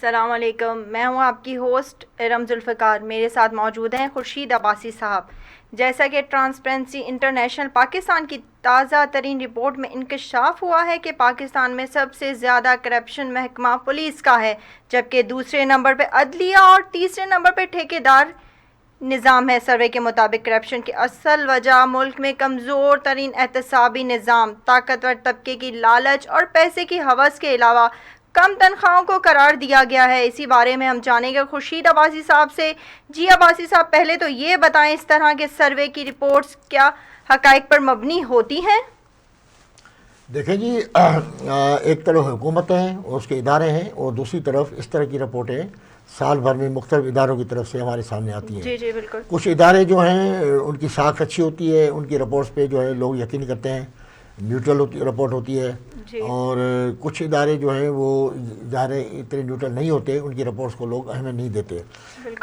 السلام علیکم، میں ہوں آپ کی ہوسٹ ارم ذوالفقار۔ میرے ساتھ موجود ہیں خورشید عباسی صاحب۔ جیسا کہ ٹرانسپیرنسی انٹرنیشنل پاکستان کی تازہ ترین رپورٹ میں انکشاف ہوا ہے کہ پاکستان میں سب سے زیادہ کرپشن محکمہ پولیس کا ہے، جبکہ دوسرے نمبر پہ عدلیہ اور تیسرے نمبر پہ ٹھیکیدار نظام ہے۔ سروے کے مطابق کرپشن کی اصل وجہ ملک میں کمزور ترین احتسابی نظام، طاقتور طبقے کی لالچ اور پیسے کی ہوس کے علاوہ کم تنخواہوں کو قرار دیا گیا ہے۔ اسی بارے میں ہم جانیں گے خورشید عباسی صاحب سے۔ جی عباسی صاحب، پہلے تو یہ بتائیں اس طرح کے سروے کی رپورٹس کیا حقائق پر مبنی ہوتی ہیں؟ دیکھیں جی، ایک طرف حکومت ہیں اور اس کے ادارے ہیں، اور دوسری طرف اس طرح کی رپورٹیں سال بھر میں مختلف اداروں کی طرف سے ہمارے سامنے آتی ہیں۔ جی جی بالکل۔ کچھ ادارے جو ہیں ان کی ساکھ اچھی ہوتی ہے، ان کی رپورٹس پہ جو ہے لوگ یقین کرتے ہیں، نیوٹرل رپورٹ ہوتی ہے، اور کچھ ادارے جو ہیں وہ ادارے اتنے نیوٹرل نہیں ہوتے، ان کی رپورٹس کو لوگ اہمیت نہیں دیتے۔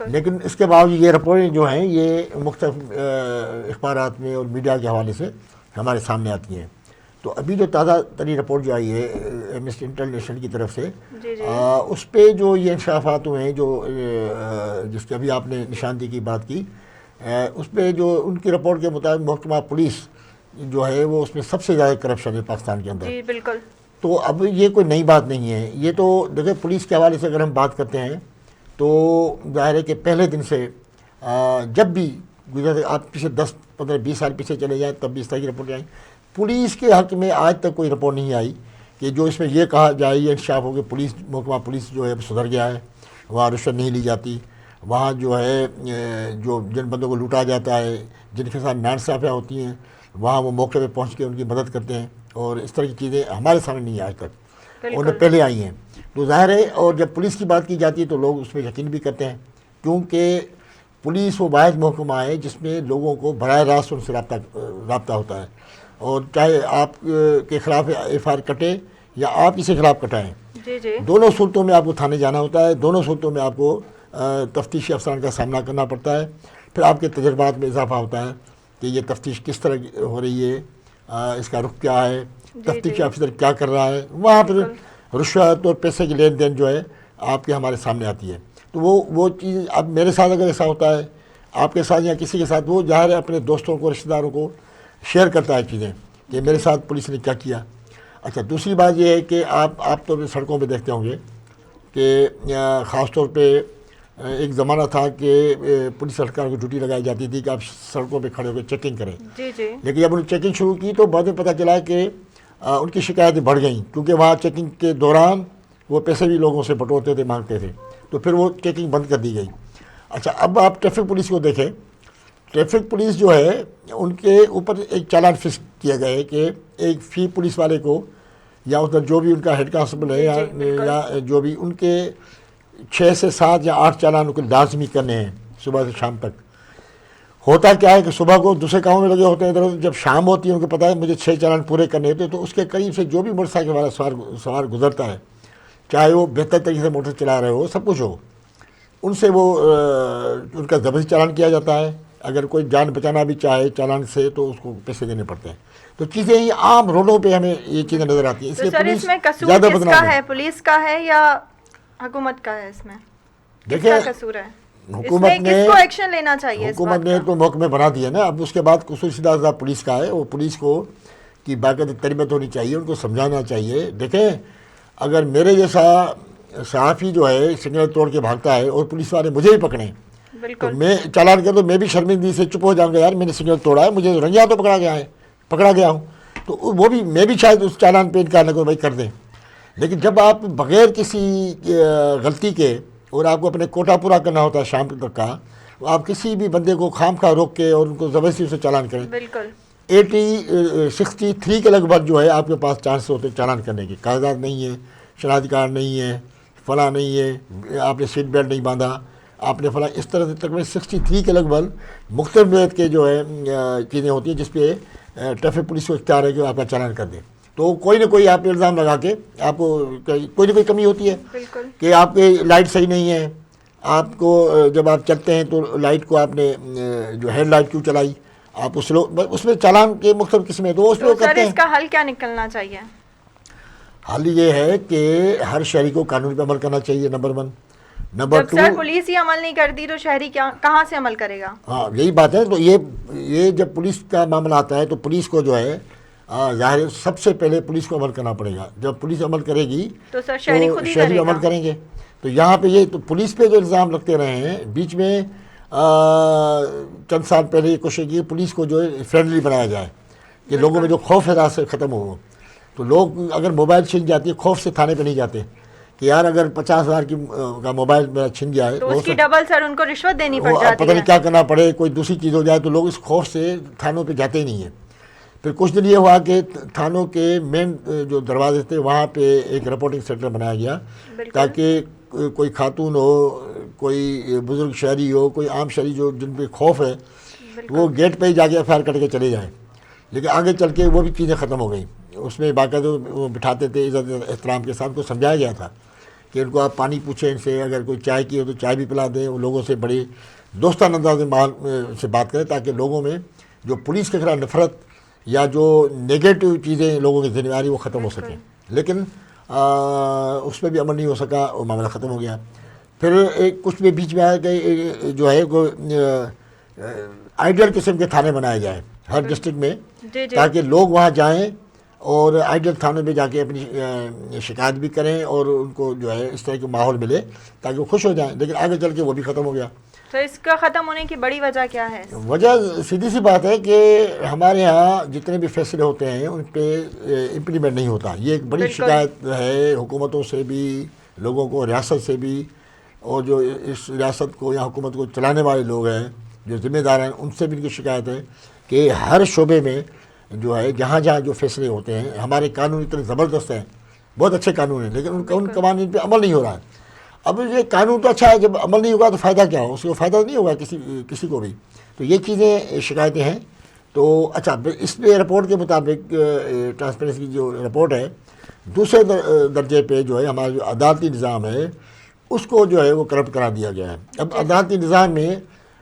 لیکن اس کے باوجود یہ رپورٹیں جو ہیں یہ مختلف اخبارات میں اور میڈیا کے حوالے سے ہمارے سامنے آتی ہیں۔ تو ابھی جو تازہ ترین رپورٹ جو آئی ہے ایمنسٹی انٹرنیشنل کی طرف سے، اس پہ جو یہ انکشافات ہوئے ہیں، جو جس کی ابھی آپ نے نشاندہی کی بات کی، اس پہ جو ان کی رپورٹ کے مطابق محکمہ پولیس جو ہے وہ اس میں سب سے زیادہ کرپشن ہے پاکستان کے اندر۔ جی بالکل۔ تو اب یہ کوئی نئی بات نہیں ہے، یہ تو دیکھیں پولیس کے حوالے سے اگر ہم بات کرتے ہیں تو ظاہر ہے کہ پہلے دن سے جب بھی گزرے، آپ پیچھے 10 15 20 سال پیچھے چلے جائیں تب بھی اس طرح کی رپورٹیں آئیں، پولیس کے حق میں آج تک کوئی رپورٹ نہیں آئی کہ جو اس میں یہ کہا جائے، یہ انکشاف ہو کہ پولیس محکمہ پولیس جو ہے سدھر گیا ہے، وہاں رشوت نہیں لی جاتی، وہاں جو ہے جو جن بندوں کو لوٹا جاتا ہے، جن کے ساتھ ناانصافیاں ہوتی ہیں، وہاں وہ موقع پہ پہنچ کے ان کی مدد کرتے ہیں، اور اس طرح کی چیزیں ہمارے سامنے نہیں آج تک، اور پہلے آئی ہیں۔ تو ظاہر ہے، اور جب پولیس کی بات کی جاتی ہے تو لوگ اس پہ یقین بھی کرتے ہیں، کیونکہ پولیس وہ واحد محکمہ ہے جس میں لوگوں کو براہ راست ان سے رابطہ ہوتا ہے، اور چاہے آپ کے خلاف ایف آئی آر کٹے یا آپ کسی کے خلاف کٹائیں، دونوں صورتوں میں آپ کو تھانے جانا ہوتا ہے، دونوں صورتوں میں آپ کو تفتیشی افسران کا سامنا کرنا پڑتا ہے، پھر آپ کے تجربات میں اضافہ ہوتا ہے کہ یہ تفتیش کس طرح ہو رہی ہے، اس کا رخ کیا ہے، تفتیشی افسر کیا کر رہا ہے، وہاں پھر رشوت اور پیسے کی لین دین جو ہے آپ کے ہمارے سامنے آتی ہے۔ تو وہ چیز اب میرے ساتھ اگر ایسا ہوتا ہے، آپ کے ساتھ یا کسی کے ساتھ، وہ ظاہر ہے اپنے دوستوں کو، رشتہ داروں کو شیئر کرتا ہے چیزیں کہ میرے ساتھ پولیس نے کیا کیا۔ اچھا، دوسری بات یہ ہے کہ آپ تو سڑکوں پہ دیکھتے ہوں گے کہ خاص طور پہ ایک زمانہ تھا کہ پولیس سرکار کو ڈیوٹی لگائی جاتی تھی کہ آپ سڑکوں پہ کھڑے ہو کے چیکنگ کریں، لیکن جب انہوں نے چیکنگ شروع کی تو بعد میں پتہ چلا کہ ان کی شکایتیں بڑھ گئیں، کیونکہ وہاں چیکنگ کے دوران وہ پیسے بھی لوگوں سے بٹورتے تھے، مانگتے تھے، تو پھر وہ چیکنگ بند کر دی گئی۔ اچھا، اب آپ ٹریفک پولیس کو دیکھیں، ٹریفک پولیس جو ہے ان کے اوپر ایک چالان فکس کیا گیا ہے کہ ایک فی پولیس والے کو، یا ادھر جو بھی ان کا ہیڈ کانسٹیبل ہے یا جو بھی، ان کے 6 سے 7 یا 8 چالان کو لازمی کرنے ہیں صبح سے شام تک۔ ہوتا کیا ہے کہ صبح کو دوسرے کاموں میں لگے ہوتے ہیں ادھر، جب شام ہوتی ہے ان کو پتہ ہے مجھے 6 چالان پورے کرنے ہوتے ہیں، تو اس کے قریب سے جو بھی موٹر سائیکل والا سوار گزرتا ہے، چاہے وہ بہتر طریقے سے موٹر چلا رہے ہو، سب کچھ ہو، ان سے وہ ان کا زبردستی چالان کیا جاتا ہے۔ اگر کوئی جان بچانا بھی چاہے چالان سے تو اس کو پیسے دینے پڑتے ہیں۔ تو چیزیں یہ عام روڈوں پہ ہمیں یہ چیزیں نظر آتی ہیں، اس لیے پولیس زیادہ بدنام ہے۔ پولیس کا ہے یا حکومت کا ہے؟ اس میں دیکھیں، قصور ہے، حکومت نے کس کو ایکشن لینا چاہیے؟ حکومت نے تو محکمے بنا دیا نا، اب اس کے بعد قصور سیدھا پولیس کا ہے، وہ پولیس کو کی باقاعدہ تربیت ہونی چاہیے، ان کو سمجھانا چاہیے۔ دیکھیں، اگر میرے جیسا صحافی جو ہے سگنل توڑ کے بھاگتا ہے اور پولیس والے مجھے ہی پکڑیں تو میں چالان کر دوں، میں بھی شرمندگی سے چپ ہو جاؤں گا، یار میں نے سگنل توڑا ہے، مجھے رنگیا تو پکڑا گیا ہوں، تو وہ بھی میں بھی شاید اس چالان پہ انکار نہ کروں، بھائی کر دیں۔ لیکن جب آپ بغیر کسی غلطی کے، اور آپ کو اپنے کوٹا پورا کرنا ہوتا ہے شام تک کا، آپ کسی بھی بندے کو خام خواہ روک کے اور ان کو زبردستی سے چالان کریں، 63 کے لگ بھگ جو ہے آپ کے پاس چانس ہوتے چالان کرنے کے، کاغذات نہیں ہیں، شناختی کارڈ نہیں ہے، فلاں نہیں ہے، آپ نے سیٹ بیلٹ نہیں باندھا، آپ نے فلاں، اس طرح سے تقریباً 63 کے لگ بھگ مختلف نوعیت کے جو ہے چیزیں ہوتی ہیں جس پہ ٹریفک پولیس کو اختیار ہے کہ آپ کا چالان کر دیں۔ تو کوئی نہ کوئی آپ الزام لگا کے آپ کو کوئی نہ کوئی کمی ہوتی ہے کہ آپ کی لائٹ صحیح نہیں ہے، آپ کو جب آپ چلتے ہیں تو لائٹ کو آپ نے جو ہیڈ لائٹ کیوں چلائی، آپ اس میں چالان کے مختلف قسمیں، تو اس پہ کرتے ہیں۔ اس کا حل کیا نکلنا چاہیے؟ حال یہ ہے کہ ہر شہری کو قانون پہ عمل کرنا چاہیے، نمبر 1۔ نمبر جب سر پولیس ہی عمل نہیں کرتی تو شہری کہاں سے عمل کرے گا؟ ہاں یہی بات ہے۔ تو یہ جب پولیس کا معاملہ آتا ہے تو پولیس کو جو ہے ظاہر ہے سب سے پہلے پولیس کو عمل کرنا پڑے گا۔ جب پولیس عمل کرے گی تو سر شہری خود ہی شہری عمل کریں گے۔ تو یہاں پہ یہ تو پولیس پہ جو الزام لگتے رہے ہیں، بیچ میں چند سال پہلے یہ کوشش کی پولیس کو جو ہے فرینڈلی بنایا جائے کہ لوگوں میں جو خوف ہے راز سے ختم ہو۔ تو لوگ اگر موبائل چھن جاتی ہے خوف سے تھانے پہ نہیں جاتے کہ یار اگر 50,000 کا موبائل میرا چھن گیا ہے تو اس کی ڈبل سر ان کو رشوت دینی پڑ جاتی پتہ نہیں کیا کرنا پڑے، کوئی دوسری چیز ہو جائے، تو لوگ اس خوف سے تھانوں پہ جاتے ہی نہیں ہیں۔ پھر کچھ دن یہ ہوا کہ تھانوں کے مین جو دروازے تھے وہاں پہ ایک رپورٹنگ سینٹر بنایا گیا تاکہ کوئی خاتون ہو، کوئی بزرگ شہری ہو، کوئی عام شہری جو جن پہ خوف ہے وہ گیٹ پہ ہی جا کے ایف آئی آر کر کے چلے جائیں۔ لیکن آگے چل کے وہ بھی چیزیں ختم ہو گئیں۔ اس میں باقاعدہ وہ بٹھاتے تھے عزت احترام کے ساتھ، کو سمجھایا گیا تھا کہ ان کو آپ پانی پوچھیں، ان سے اگر کوئی چائے کی ہو تو چائے بھی پلا دیں، وہ لوگوں سے بڑی دوستانہ انداز سے بات کریں تاکہ لوگوں میں جو پولیس کے خلاف نفرت یا جو نگیٹو چیزیں لوگوں کی ذہن میں آ رہی وہ ختم ہو سکیں۔ لیکن اس پہ بھی عمل نہیں ہو سکا، وہ معاملہ ختم ہو گیا۔ پھر ایک کچھ بھی بیچ میں آیا کہ جو ہے آئیڈیل قسم کے تھانے بنائے جائیں ہر ڈسٹرکٹ میں تاکہ لوگ وہاں جائیں اور آئیڈیل تھانوں میں جا کے اپنی شکایت بھی کریں اور ان کو جو ہے اس طرح کے ماحول ملے تاکہ وہ خوش ہو جائیں۔ لیکن آگے چل کے وہ بھی ختم ہو گیا۔ تو اس کا ختم ہونے کی بڑی وجہ کیا ہے؟ وجہ سیدھی سی بات ہے کہ ہمارے ہاں جتنے بھی فیصلے ہوتے ہیں ان پہ امپلیمنٹ نہیں ہوتا۔ یہ ایک بڑی شکایت ہے حکومتوں سے بھی، لوگوں کو، ریاست سے بھی، اور جو اس ریاست کو یا حکومت کو چلانے والے لوگ ہیں جو ذمہ دار ہیں ان سے بھی ان کی شکایت ہے کہ ہر شعبے میں جو ہے جہاں جہاں جو فیصلے ہوتے ہیں، ہمارے قانون اتنے زبردست ہیں، بہت اچھے قانون ہیں، لیکن ان قوانین پہ عمل نہیں ہو رہا ہے۔ اب یہ قانون تو اچھا ہے، جب عمل نہیں ہوگا تو فائدہ کیا ہو؟ اس کو فائدہ نہیں ہوگا کسی کو بھی۔ تو یہ چیزیں شکایتیں ہیں۔ تو اچھا اس پہ رپورٹ کے مطابق ٹرانسپیرنسی کی جو رپورٹ ہے، دوسرے درجے پہ جو ہے ہمارا جو عدالتی نظام ہے اس کو جو ہے وہ کرپٹ کرا دیا گیا ہے۔ اب عدالتی نظام میں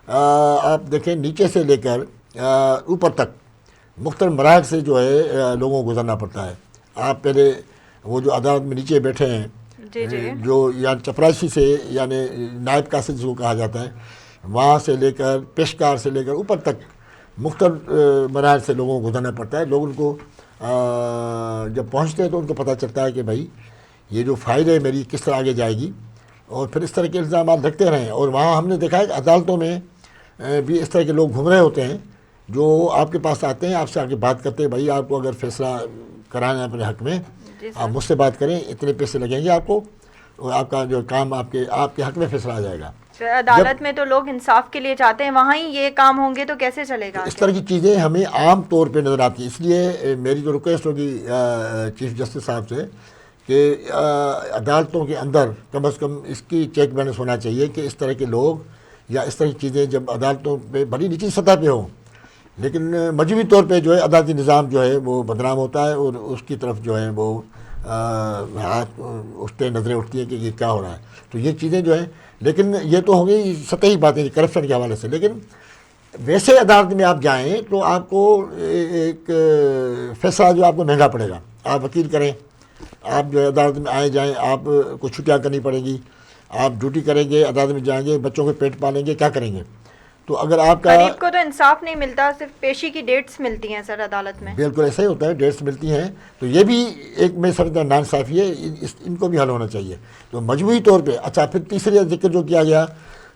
آپ دیکھیں نیچے سے لے کر اوپر تک مختلف مراحل سے جو ہے لوگوں کو گزرنا پڑتا ہے۔ آپ پہلے وہ جو عدالت میں نیچے بیٹھے ہیں جو یعنی چپرائسی سے یعنی نائب قاصد کو کہا جاتا ہے، وہاں سے لے کر پیشکار سے لے کر اوپر تک مختلف مراحل سے لوگوں کو گزرنا پڑتا ہے۔ لوگ ان کو جب پہنچتے ہیں تو ان کو پتہ چلتا ہے کہ بھائی یہ جو فائل ہے میری کس طرح آگے جائے گی، اور پھر اس طرح کے الزامات رکھتے رہیں۔ اور وہاں ہم نے دیکھا ہے کہ عدالتوں میں بھی اس طرح کے لوگ گھوم رہے ہوتے ہیں جو آپ کے پاس آتے ہیں، آپ سے آگے بات کرتے ہیں، بھائی آپ کو اگر فیصلہ کرانا ہے اپنے حق میں آپ مجھ سے بات کریں، اتنے پیسے لگیں گے آپ کو، اور آپ کا جو کام آپ کے حق میں فیصلہ آ جائے گا۔ عدالت میں تو لوگ انصاف کے لیے جاتے ہیں، وہاں ہی یہ کام ہوں گے تو کیسے چلے گا؟ اس طرح کی چیزیں ہمیں عام طور پہ نظر آتی ہیں۔ اس لیے میری جو ریکویسٹ ہوگی چیف جسٹس صاحب سے کہ عدالتوں کے اندر کم از کم اس کی چیک بیلنس ہونا چاہیے کہ اس طرح کے لوگ یا اس طرح کی چیزیں جب عدالتوں پہ بڑی نیچی سطح پہ ہوں، لیکن مجموعی طور پہ جو ہے عدالتی نظام جو ہے وہ بدنام ہوتا ہے اور اس کی طرف جو ہے وہ ہاتھ اٹھتے، نظریں اٹھتی ہیں کہ یہ کیا ہو رہا ہے۔ تو یہ چیزیں جو ہیں، لیکن یہ تو ہو گئی سطحی باتیں کرپشن کے حوالے سے، لیکن ویسے عدالت میں آپ جائیں تو آپ کو ایک فیصلہ جو آپ کو مہنگا پڑے گا۔ آپ وکیل کریں، آپ جو ہے عدالت میں آئے جائیں، آپ کو چھٹیاں کرنی پڑیں گی، آپ ڈیوٹی کریں گے، عدالت میں جائیں گے، بچوں کے پیٹ پالیں گے، کیا کریں گے؟ تو اگر آپ کا غریب کو تو انصاف نہیں ملتا، صرف پیشی کی ڈیٹس ملتی ہیں سر عدالت میں۔ بالکل ایسا ہی ہوتا ہے، ڈیٹس ملتی ہیں۔ تو یہ بھی ایک میں سمجھتا ہوں ناانصافی ہے، ان کو بھی حل ہونا چاہیے۔ تو مجموعی طور پہ اچھا پھر تیسری ذکر جو کیا گیا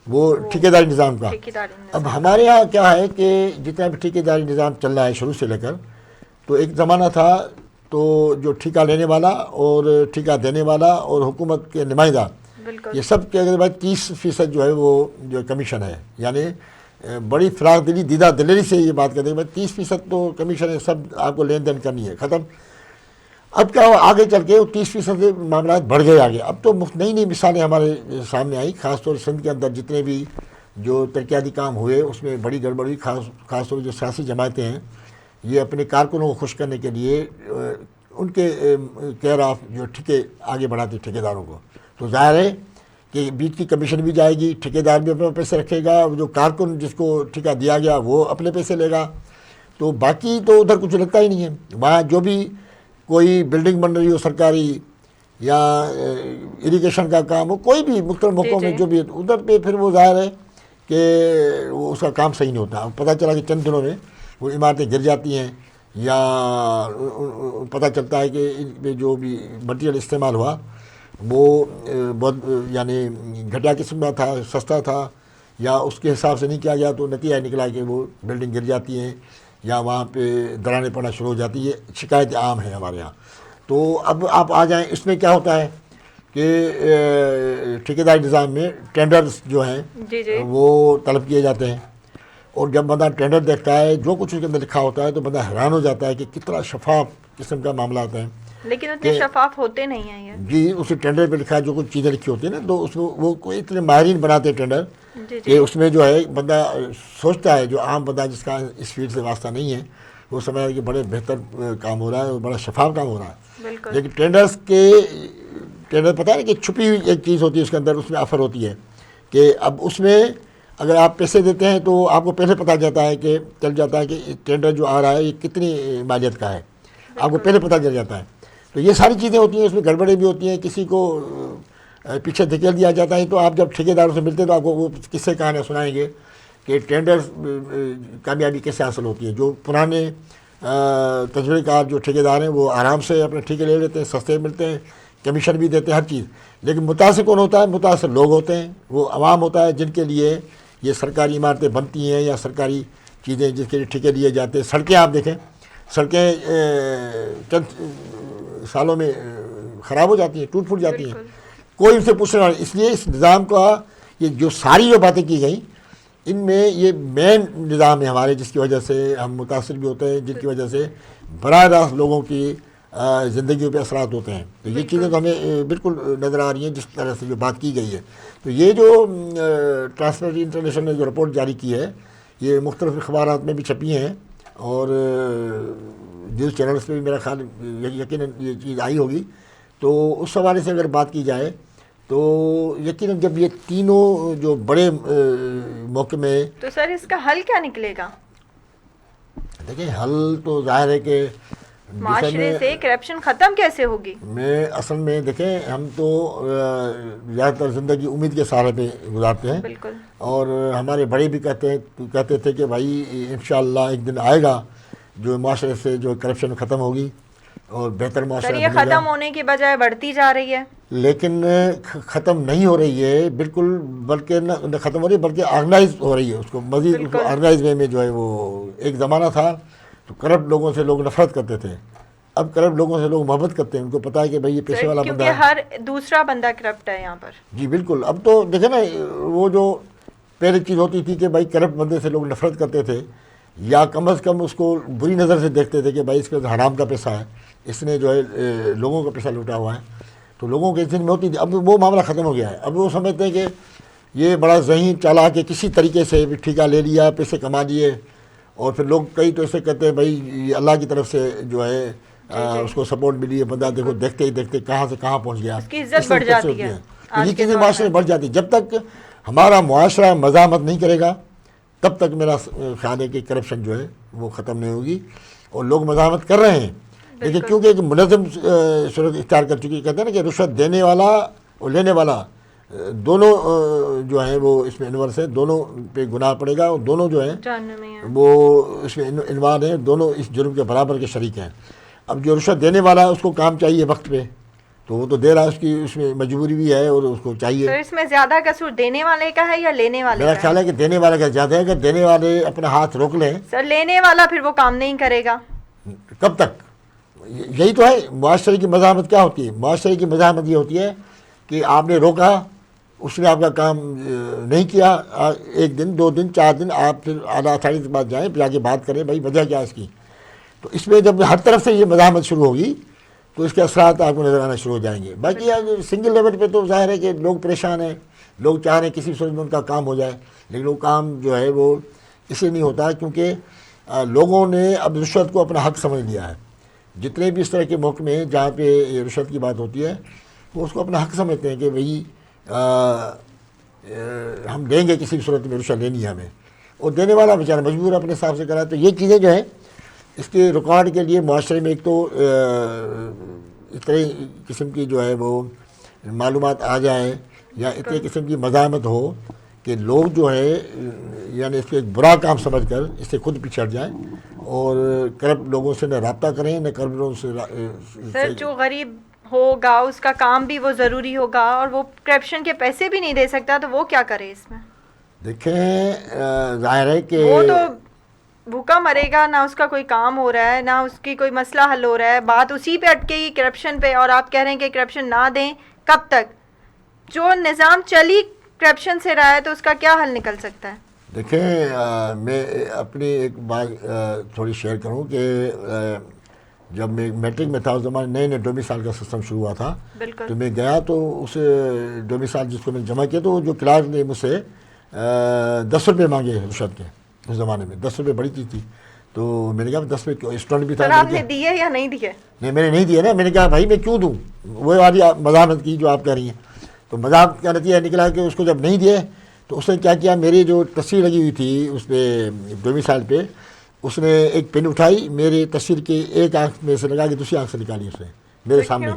وہ ٹھیکیداری نظام کا۔ اب ہمارے ہاں کیا ہے کہ جتنا بھی ٹھیکیداری نظام چل رہا ہے شروع سے لے کر، تو ایک زمانہ تھا تو جو ٹھیکہ لینے والا اور ٹھیکہ دینے والا اور حکومت کے نمائندہ، یہ سب کے بعد 30% جو ہے وہ جو کمیشن ہے، یعنی بڑی فراغ دلی دیدہ دلیری سے یہ بات کرتے ہیں کہ 30% تو کمیشن ہے، سب آپ کو لین دین کرنی ہے، ختم۔ اب کیا ہوا آگے چل کے وہ 30% معاملات بڑھ گئے آگے۔ اب تو نئی نئی مثالیں ہمارے سامنے آئی، خاص طور سندھ کے اندر جتنے بھی جو ترقیاتی کام ہوئے اس میں بڑی گڑبڑ ہوئی۔ خاص طور جو سیاسی جماعتیں ہیں یہ اپنے کارکنوں کو خوش کرنے کے لیے ان کے کیئر آف جو ٹھیکے آگے بڑھاتے ٹھیکیداروں کو، تو ظاہر ہے کہ بیچ کی کمیشن بھی جائے گی، ٹھیکیدار بھی اپنے پیسے رکھے گا، جو کارکن جس کو ٹھیکہ دیا گیا وہ اپنے پیسے لے گا، تو باقی تو ادھر کچھ لگتا ہی نہیں ہے۔ وہاں جو بھی کوئی بلڈنگ بن رہی ہو سرکاری یا اریگیشن کا کام ہو، کوئی بھی مختلف موقعوں میں جو بھی ادھر پہ پھر وہ ظاہر ہے کہ وہ اس کا کام صحیح نہیں ہوتا. پتہ چلا کہ چند دنوں میں وہ عمارتیں گر جاتی ہیں، یا پتہ چلتا ہے کہ ان پہ جو بھی مٹیریل استعمال ہوا وہ بہت یعنی گھٹیا قسم کا تھا، سستا تھا، یا اس کے حساب سے نہیں کیا گیا، تو نتیجہ نکلا کہ وہ بلڈنگ گر جاتی ہیں یا وہاں پہ درانیں پڑنا شروع ہو جاتی ہے. شکایت عام ہے ہمارے یہاں. تو اب آپ آ جائیں، اس میں کیا ہوتا ہے کہ ٹھیکیداری نظام میں ٹینڈرز جو ہیں وہ طلب کیے جاتے ہیں، اور جب بندہ ٹینڈر دیکھتا ہے جو کچھ اس کے اندر لکھا ہوتا ہے تو بندہ حیران ہو جاتا ہے کہ کتنا شفاف قسم کا معاملہ ہوتا ہے. لیکن اتنے شفاف ہوتے نہیں ہیں یہ. جی، اسی ٹینڈر پہ لکھا ہے جو کچھ چیزیں لکھی ہوتی ہیں نا، تو اس کو وہ کوئی اتنے ماہرین بناتے ہیں ٹینڈر کہ اس میں جو ہے بندہ سوچتا ہے، جو عام بندہ جس کا اس فیلڈ سے واسطہ نہیں ہے وہ سمجھتا ہے کہ بڑے بہتر کام ہو رہا ہے اور بڑا شفاف کام ہو رہا ہے. لیکن ٹینڈر پتہ ہے کہ چھپی ہوئی ایک چیز ہوتی ہے اس کے اندر، اس میں آفر ہوتی ہے کہ اب اس میں اگر آپ پیسے دیتے ہیں تو آپ کو پہلے پتہ چل جاتا ہے کہ ٹینڈر جو آ رہا ہے یہ کتنی مالیت کا ہے، آپ کو پہلے پتہ چل جاتا ہے. تو یہ ساری چیزیں ہوتی ہیں، اس میں گڑبڑیں بھی ہوتی ہیں، کسی کو پیچھے دھکیل دیا جاتا ہے. تو آپ جب ٹھیکیداروں سے ملتے ہیں تو آپ کو وہ قصے کہانیاں سنائیں گے کہ ٹینڈر کامیابی کیسے حاصل ہوتی ہے. جو پرانے تجربے کار جو ٹھیکیدار ہیں وہ آرام سے اپنے ٹھیکے لے لیتے ہیں، سستے ملتے ہیں، کمیشن بھی دیتے ہیں، ہر چیز. لیکن متاثر کون ہوتا ہے؟ متاثر لوگ ہوتے ہیں، وہ عوام ہوتا ہے جن کے لیے یہ سرکاری عمارتیں بنتی ہیں یا سرکاری چیزیں جس کے لیے ٹھیکے لیے جاتے ہیں. سڑکیں آپ دیکھیں، سڑکیں چند سالوں میں خراب ہو جاتی ہیں، ٹوٹ پھوٹ جاتی ہیں، کوئی ان سے پوچھنے والا. اس لیے اس نظام کا یہ جو ساری جو باتیں کی گئیں ان میں یہ مین نظام ہے ہمارے، جس کی وجہ سے ہم متاثر بھی ہوتے ہیں، جن کی وجہ سے براہ راست لوگوں کی زندگیوں پہ اثرات ہوتے ہیں. تو یہ چیزیں تو ہمیں بالکل نظر آ رہی ہیں جس طرح سے جو بات کی گئی ہے. تو یہ جو ٹرانسپیرنسی انٹرنیشنل نے جو رپورٹ جاری کی ہے یہ مختلف اخبارات میں بھی چھپی ہیں، اور نیوز چینلز پہ بھی میرا خیال یقیناً یہ چیز آئی ہوگی. تو اس حوالے سے اگر بات کی جائے تو یقیناً جب یہ تینوں جو بڑے محکمے، تو سر اس کا حل کیا نکلے گا؟ دیکھیں، حل تو ظاہر ہے کہ معاشرے سے کرپشن ختم کیسے ہوگی؟ اصل میں دیکھیں، ہم تو زیادہ تر زندگی امید کے سہارے پہ گزارتے ہیں. بالکل. اور ہمارے بڑے بھی کہتے تھے کہ بھائی انشاءاللہ ایک دن آئے گا جو معاشرے سے جو کرپشن ختم ہوگی اور بہتر معاشرہ. سر یہ ختم ہونے کی بجائے بڑھتی جا رہی ہے. لیکن ختم نہیں ہو رہی ہے بالکل، بلکہ نہ ختم ہو رہی ہے بلکہ آرگنائز ہو رہی ہے. اس کو مزید آرگنائز وے میں جو ہے، وہ ایک زمانہ تھا تو کرپٹ لوگوں سے لوگ نفرت کرتے تھے، اب کرپٹ لوگوں سے لوگ محبت کرتے ہیں. ان کو پتہ ہے کہ بھائی یہ پیشے والا بندہ ہے، کیونکہ ہر دوسرا بندہ کرپٹ ہے یہاں پر. جی بالکل. اب تو دیکھیں نا، وہ جو پہلے چیز ہوتی تھی کہ بھائی کرپٹ بندے سے لوگ نفرت کرتے تھے، یا کم از کم اس کو بری نظر سے دیکھتے تھے کہ بھائی اس کے حرام کا پیسہ ہے، اس نے جو ہے لوگوں کا پیسہ لوٹا ہوا ہے. تو لوگوں کے ذہن میں ہوتی تھی. اب وہ معاملہ ختم ہو گیا ہے. اب وہ سمجھتے ہیں کہ یہ بڑا ذہین چالاک ہے، کسی طریقے سے ٹھیکہ لے لیا، پیسے کما لیے. اور پھر لوگ کئی تو ایسے کہتے ہیں بھائی یہ اللہ کی طرف سے جو ہے اس کو سپورٹ ملی ہے، بندہ دیکھو دیکھتے ہی دیکھتے کہاں سے کہاں پہنچ گیا. اس کی عزت بڑھ جاتی ہے. یہ چیزیں معاشرے میں بڑھ جاتی ہیں. جب تک ہمارا معاشرہ مزاحمت نہیں کرے گا تب تک میرا خیال ہے کہ کرپشن جو ہے وہ ختم نہیں ہوگی. اور لوگ مزاحمت کر رہے ہیں، لیکن کیونکہ ایک منظم صورت اختیار کر چکی. کہتے ہیں نا کہ رشوت دینے والا اور لینے والا دونوں جو ہیں وہ اس میں انور سے، دونوں پہ گناہ پڑے گا، اور دونوں جو ہیں وہ اس میں انوار ہیں، دونوں اس جرم کے برابر کے شریک ہیں. اب جو رشوت دینے والا ہے اس کو کام چاہیے وقت پہ، تو وہ تو دے رہا ہے، اس کی اس میں مجبوری بھی ہے اور اس کو چاہیے. تو اس میں زیادہ قصور دینے والے کا ہے یا لینے والے کا؟ میرا خیال ہے کہ دینے والے کا زیادہ ہے. کہ دینے والے اپنا ہاتھ روک لیں. سر لینے والا پھر وہ کام نہیں کرے گا کب تک؟ یہی تو ہے معاشرے کی مزاحمت. کیا ہوتی ہے معاشرے کی مزاحمت؟ یہ ہوتی ہے کہ آپ نے روکا، اس نے آپ کا کام نہیں کیا، ایک دن 2 دن 4 دن آپ پھر اعلیٰ اتھارٹی کے پاس جائیں، جا کے بات کریں بھائی وجہ کیا اس کی. تو اس میں جب ہر طرف سے یہ مزاحمت شروع ہوگی تو اس کے اثرات آپ کو نظر آنا شروع ہو جائیں گے. باقی سنگل لیول پہ تو ظاہر ہے کہ لوگ پریشان ہیں، لوگ چاہ رہے ہیں کسی صورت میں ان کا کام ہو جائے، لیکن وہ کام جو ہے وہ اس لیے نہیں ہوتا کیونکہ لوگوں نے اب رشوت کو اپنا حق سمجھ لیا ہے. جتنے بھی اس طرح کے محکمے ہیں جہاں پہ رشوت کی بات ہوتی ہے وہ اس کو اپنا حق سمجھتے ہیں کہ بھئی ہم دیں گے، کسی صورت میں رشوت لینی ہے ہمیں، اور دینے والا بیچارہ مجبور اپنے حساب سے کرا. تو یہ چیزیں جو ہیں اس کے ریکارڈ کے لیے معاشرے میں ایک تو اتنے قسم کی جو ہے وہ معلومات آ جائیں یا اتنے قسم کی مزاحمت ہو کہ لوگ جو ہے یعنی اس کو ایک برا کام سمجھ کر اس سے خود پیچھے ہٹ جائیں اور کرپٹ لوگوں سے نہ رابطہ کریں نہ کرپٹ لوگوں سے سر جو غریب ہوگا اس کا کام بھی وہ ضروری ہوگا اور وہ کرپشن کے پیسے بھی نہیں دے سکتا تو وہ کیا کرے اس میں؟ دیکھیں ظاہر ہے کہ وہ تو بھوکا مرے گا، نہ اس کا کوئی کام ہو رہا ہے، نہ اس کی کوئی مسئلہ حل ہو رہا ہے، بات اسی پہ اٹکے گی کرپشن پہ، اور آپ کہہ رہے ہیں کہ کرپشن نہ دیں. کب تک؟ جو نظام چلی کرپشن سے رہا ہے تو اس کا کیا حل نکل سکتا ہے؟ دیکھیں میں اپنی ایک بات تھوڑی شیئر کروں کہ جب میں میٹرک میں تھا اس زمانے نئے ڈومیسائل کا سسٹم شروع ہوا تھا. بالکل. تو میں گیا تو اس ڈومیسائل جس کو میں نے جمع کیا تو جو کلاس نے مجھ سے 10 روپے مانگے رشوت کے. اس زمانے میں 10 روپے بڑی چیز تھی. تو میں نے کہا 10 روپے اسٹوڈنٹ بھی تھا. سر آپ نے دیے یا نہیں دیے؟ نہیں میں نے نہیں دیا نا. میں نے کہا بھائی میں کیوں دوں؟ وہ والی مزاحمت کی جو آپ کہہ رہی ہیں. تو مذاق کا نتیجہ نکلا کہ اس کو جب نہیں دیے تو اس نے کیا کیا، میری جو تصویر لگی ہوئی تھی اس پہ ڈومیسائل پہ، اس نے ایک پین اٹھائی میری تصویر کے ایک آنکھ میں سے لگا کے دوسری آنکھ سے نکالی اس نے میرے سامنے.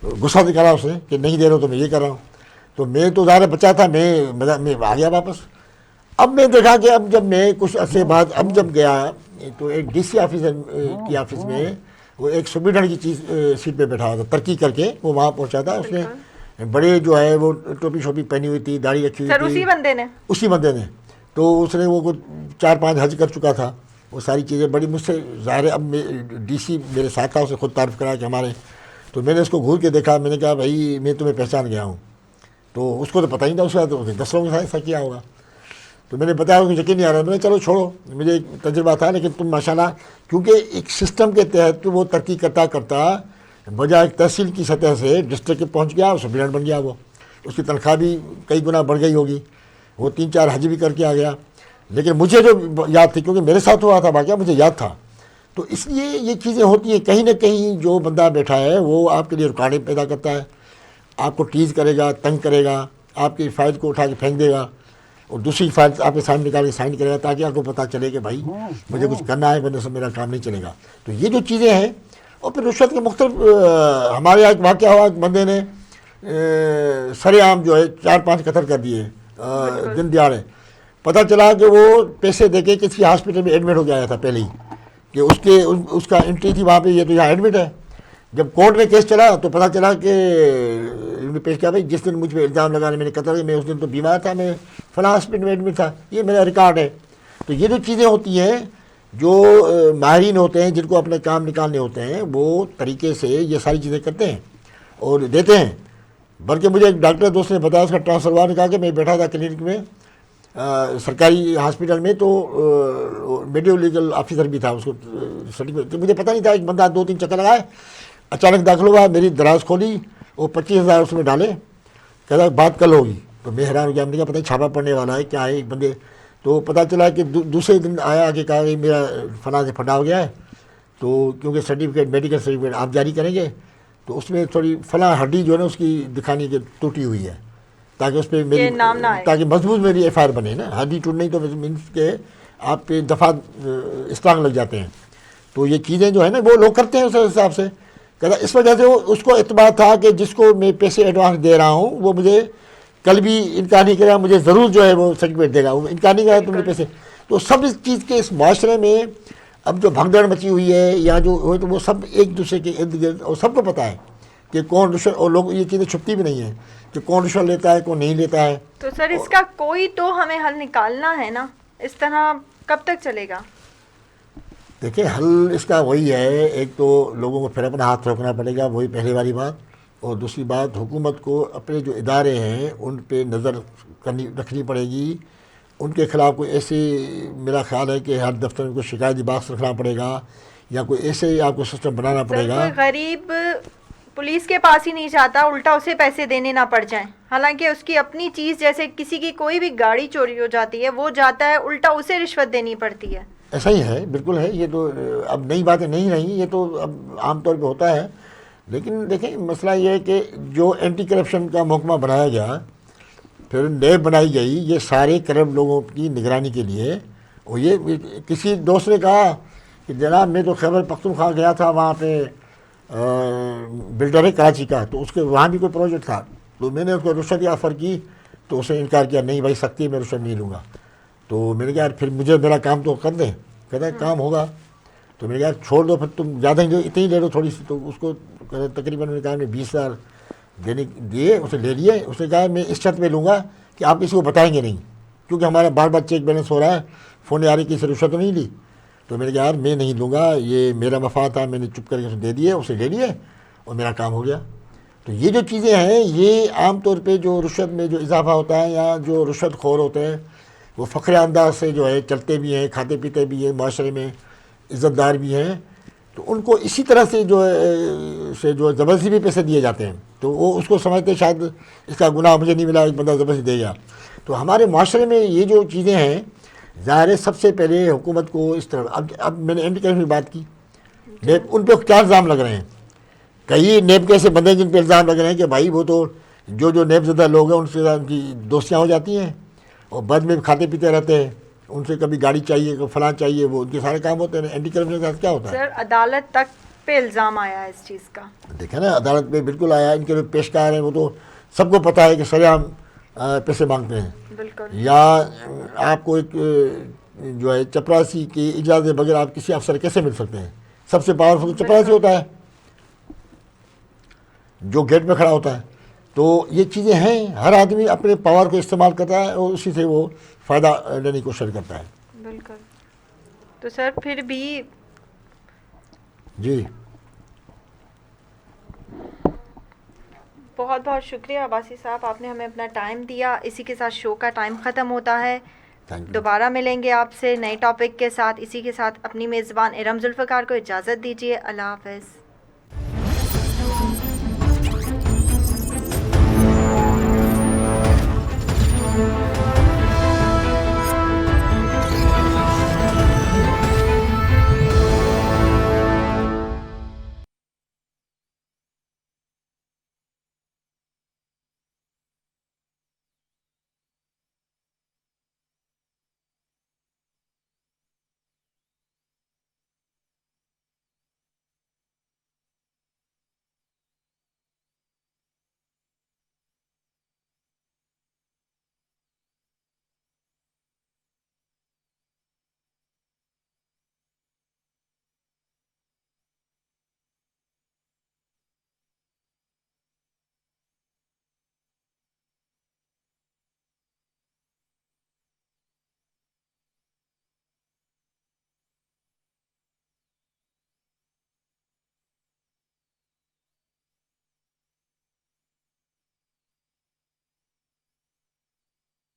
غصہ نکالا اس نے کہ نہیں دے رہا ہوں تو میں یہ کر رہا ہوں. تو میں تو ظاہر بچہ تھا، میں آ گیا واپس. اب میں دیکھا کہ اب جب میں کچھ عرصے بعد اب جب گیا تو ایک ڈی سی آفیسر کی آفس میں وہ ایک سبڈنٹ کی چیز سیٹ پہ بیٹھا ہوا تھا، ترقی کر کے وہ وہاں پہنچا تھا. اس نے بڑے جو ہے وہ ٹوپی شوپی پہنی ہوئی تھی، داڑھی رکھی ہوئی تھی. اسی بندے نے تو اس نے وہ 4-5 حج کر چکا تھا. وہ ساری چیزیں بڑی مجھ سے ظاہر ہے. اب ڈی سی میرے ساتھ تھا، اسے خود تعارف کرایا کہ ہمارے. تو میں نے اس کو گھور کے دیکھا. میں نے کہا بھائی میں تمہیں پہچان گیا ہوں. تو اس کو تو پتہ ہی نہیں تھا، اس کا تو 10 لوگوں کے ساتھ ایسا کیا ہوگا. تو میں نے بتایا کہ یقین نہیں آ رہا. میں نے چلو چھوڑو، مجھے ایک تجربہ تھا لیکن تم ماشاءاللہ کیونکہ ایک سسٹم کے تحت وہ ترقی کرتا کرتا بجائے ایک تحصیل کی سطح سے ڈسٹرکٹ پہنچ گیا، اس بلڈ بن گیا. وہ اس کی تنخواہ بھی کئی گنا بڑھ گئی ہوگی. وہ 3-4 حج بھی کر کے آ گیا. لیکن مجھے جو یاد تھی کیونکہ میرے ساتھ ہوا تھا واقعہ، مجھے یاد تھا. تو اس لیے یہ چیزیں ہوتی ہیں. کہیں نہ کہیں جو بندہ بیٹھا ہے وہ آپ کے لیے رکاوٹ پیدا کرتا ہے، آپ کو ٹیز کرے گا، تنگ کرے گا، آپ کی فائل کو اٹھا کے پھینک دے گا اور دوسری فائل آپ کے سامنے نکال کے سائن کرے گا تاکہ آپ کو پتہ چلے کہ بھائی مجھے کچھ کرنا ہے، ورنہ سے میرا کام نہیں چلے گا. تو یہ جو چیزیں ہیں. اور پھر رشوت کے مختلف ہمارے یہاں ایک واقعہ ہوا، ایک بندے نے سرے عام جو ہے 4-5 قتل کر دیے دن دیہڑے. پتہ چلا کہ وہ پیسے دے کے کسی ہاسپٹل میں ایڈمٹ ہو گیا تھا پہلے ہی کہ اس کا انٹری تھی وہاں پہ، یہ تو یہاں ایڈمٹ ہے. جب کورٹ میں کیس چلا تو پتہ چلا کہ انہوں نے پیش کیا بھائی جس دن مجھ پہ الزام لگانے میں نے قتل، میں اس دن تو بیمار تھا، میں فلاں ہاسپٹل میں ایڈمٹ تھا، یہ میرا ریکارڈ ہے. تو یہ جو چیزیں ہوتی ہیں، جو ماہرین ہوتے ہیں جن کو اپنے کام نکالنے ہوتے ہیں، وہ طریقے سے یہ ساری چیزیں کرتے ہیں اور دیتے ہیں. بلکہ مجھے ایک ڈاکٹر دوست نے بتایا، اس کا ٹرانسفر ہوا، نے کہا کہ میں بیٹھا تھا کلینک میں سرکاری ہاسپٹل میں، تو میڈیو لیگل آفیسر بھی تھا، اس کو سرٹیفکیٹ مجھے پتہ نہیں تھا. ایک بندہ 2-3 چکر لگائے، اچانک داخل ہوا، میری دراز کھولی، وہ 25,000 اس میں ڈالے، کہتا بات کل ہوگی. تو میں حیران ہو گیا. ہم نے کہا پتہ نہیں چھاپا پڑنے والا ہے کیا ہے. ایک بندے تو پتہ چلا کہ دوسرے دن آیا آگے کہا کہ میرا فلاں سے پھٹا ہو گیا ہے، تو کیونکہ سرٹیفکیٹ میڈیکل سرٹیفکیٹ آپ جاری کریں گے تو اس میں تھوڑی فلاں ہڈی جو ہے نا اس کی دکھانی کہ ٹوٹی ہوئی ہے تاکہ اس پہ میری تاکہ مضبوط میری ایف آئی آر بنے نا. ہڈی ٹوٹ نہیں تو مینس کہ آپ پہ دفعہ اسٹرانگ لگ جاتے ہیں. تو یہ چیزیں جو ہے نا وہ لوگ کرتے ہیں اس حساب سے. کہتا اس وجہ سے اس کو اعتماد تھا کہ جس کو میں پیسے ایڈوانس دے رہا ہوں وہ مجھے کل بھی انکار نہیں کرے گا، مجھے ضرور جو ہے وہ سرٹیفکیٹ دے گا. وہ انکار نہیں کرے گا تم نے پیسے. تو سب اس چیز کے اس معاشرے میں اب جو بھگدڑ مچی ہوئی ہے یا جو ہو تو وہ سب ایک دوسرے کے ارد گرد، اور سب کو پتہ ہے کہ کون رشوت، اور لوگ یہ چیزیں چھپتی بھی نہیں ہیں کہ کون رشوت لیتا ہے کون نہیں لیتا ہے. تو سر اس کا کوئی تو ہمیں حل نکالنا ہے نا. اس طرح کب تک چلے گا؟ دیکھیں حل اس کا وہی ہے، ایک تو لوگوں کو پھر اپنا ہاتھ روکنا پڑے گا، وہی پہلی والی بات. اور دوسری بات حکومت کو اپنے جو ادارے ہیں ان پہ نظر رکھنی پڑے گی. ان کے خلاف کوئی ایسی، میرا خیال ہے کہ ہر دفتر میں کوئی شکایتی باکس رکھنا پڑے گا یا کوئی ایسے آپ کو سسٹم بنانا پڑے گا. کوئی غریب پولیس کے پاس ہی نہیں جاتا، الٹا اسے پیسے دینے نہ پڑ جائیں، حالانکہ اس کی اپنی چیز جیسے کسی کی کوئی بھی گاڑی چوری ہو جاتی ہے وہ جاتا ہے، الٹا اسے رشوت دینی پڑتی ہے. ایسا ہی ہے، بالکل ہے. یہ تو اب نئی باتیں نہیں رہیں، یہ تو اب عام طور پہ ہوتا ہے. لیکن دیکھیں مسئلہ یہ ہے کہ جو اینٹی کرپشن کا محکمہ بنایا گیا، پھر نیب بنائی گئی، یہ سارے کرپٹ لوگوں کی نگرانی کے لیے. اور یہ کسی دوست نے کہا کہ جناب میں تو خیبر پختونخوا گیا تھا، وہاں پہ بلڈر ہے کراچی کا, تو اس کے وہاں بھی کوئی پروجیکٹ تھا, تو میں نے اس کو رشوت آفر کی تو اس نے انکار کیا, نہیں بھائی سختی میں رشوت نہیں لوں گا. تو میں نے کہا یار پھر مجھے میرا کام تو کر دیں, کہتا ہے کام ہوگا. تو میں نے کہا یار چھوڑ دو, پھر تم زیادہ ہی اتنی لے لو تھوڑی سی. تو اس کو تقریباً میں نے کہا 20,000 دیے, اسے لے لیے. اس نے کہا میں اس شرط پہ لوں گا کہ آپ کسی کو بتائیں گے نہیں, کیونکہ ہمارا بار بار چیک بیلنس ہو رہا ہے, فون آ رہی کسی رشوت تو نہیں لی. تو میں نے کہا یار میں نہیں لوں گا, یہ میرا مفاد تھا, میں نے چپ کر کے اسے دے دیے, اسے لے لیے اور میرا کام ہو گیا. تو یہ جو چیزیں ہیں یہ عام طور پہ جو رشوت میں جو اضافہ ہوتا ہے یا جو رشوت خور ہوتے ہیں وہ فخر انداز سے جو ہے چلتے بھی ہیں, کھاتے پیتے بھی ہیں, معاشرے میں عزت دار بھی ہیں, تو ان کو اسی طرح سے جو ہے زبردستی بھی پیسے دیے جاتے ہیں. تو وہ اس کو سمجھتے شاید اس کا گناہ مجھے نہیں ملا, ایک بندہ زبردستی دے گا. تو ہمارے معاشرے میں یہ جو چیزیں ہیں ظاہر ہے سب سے پہلے حکومت کو اس طرح, اب میں نے اینٹی کرپشن کی بات کی, ان پہ کیا الزام لگ رہے ہیں. کئی نیب کے ایسے بندے جن پہ الزام لگ رہے ہیں کہ بھائی وہ تو جو نیب زدہ لوگ ہیں ان سے ان کی دوستیاں ہو جاتی ہیں اور بعد میں کھاتے پیتے رہتے ہیں, ان سے کبھی گاڑی چاہیے کبھی فلاں چاہیے, وہ ان کے سارے کام ہوتے ہیں. اینٹی کرپشن کا کیا ہوتا ہے؟ سر عدالت تک پہ الزام آیا ہے اس چیز کا. دیکھیں نا عدالت پہ بالکل آیا. ان کے جو پیشکار ہیں وہ تو سب کو پتہ ہے کہ سریعام پیسے مانگتے ہیں. بالکل. یا آپ کو ایک جو ہے چپراسی کی اجازت بغیر آپ کسی افسر کیسے مل سکتے ہیں؟ سب سے پاورفل چپراسی ہوتا ہے جو گیٹ میں کھڑا ہوتا ہے. تو یہ چیزیں ہیں, ہر آدمی اپنے پاور کو استعمال کرتا ہے اور اسی سے وہ فائدہ لینے کی کوشش کرتا ہے. بالکل. تو سر پھر بھی جی بہت بہت شکریہ عباسی صاحب, آپ نے ہمیں اپنا ٹائم دیا. اسی کے ساتھ شو کا ٹائم ختم ہوتا ہے. دوبارہ ملیں گے آپ سے نئے ٹاپک کے ساتھ. اسی کے ساتھ اپنی میزبان ارم ذوالفقار کو اجازت دیجیے. اللہ حافظ.